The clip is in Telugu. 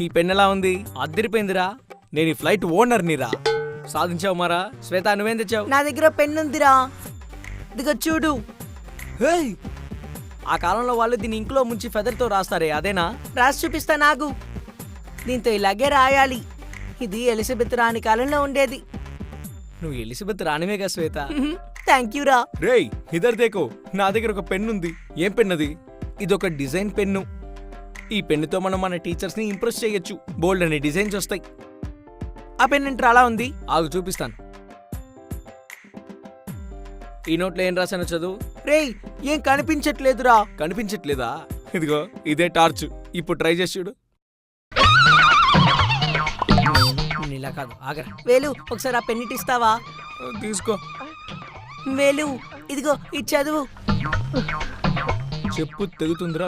ఈ పెన్ ఎలా ఉంది? అద్దరిపోయిందిరా. నేను ఈ ఫ్లైట్ ఓనర్నిరా. సాధించావు మారా. శ్వేత నువ్వేం తెచ్చావు? నా దగ్గర పెన్ ఉందిరా, ఇదిగో చూడు. హేయ్! ఆ కాలంలో వాళ్ళు దీని ఇంకులో ముంచి ఫెదర్తో రాస్తారే అదేనా? రాసి చూపిస్తా నాగు. దీంతో ఇలాగే రాయాలి. ఇది ఎలిజబెత్ రాణి కాలంలో ఉండేది. నువ్వు ఎలిజబెత్ రానివేగా శ్వేత. థ్యాంక్ యూ రా. రేయ్ ఇద్దరు దేకో, నా దగ్గర ఒక పెన్ ఉంది. ఏం పెన్ అది? ఇదొక డిజైన్ పెన్ను. ఈ పెన్నుతో మనం మన టీచర్స్ ని ఇంప్రెస్ చేయొచ్చు. బోల్డ్ అనే డిజైన్స్ వస్తాయి. ఆ పెన్ ఏంట్రా అలా ఉంది? ఆగు చూపిస్తాను. ఈ నోట్లో ఏం రాశానో చదువు. రేయ్ ఏం కనిపించట్లేదురా. కనిపించట్లేదా? ఇదిగో ఇదే టార్చ్. ఇప్పుడు ట్రై చేసి చూడు. ఇలా కాదు, ఆగరా. వేలు ఒకసారి ఆ పెన్నిటి ఇస్తావా? తీసుకో. వేలు ఇదిగో ఇది చదువు. చెప్పు తెగుతుందిరా.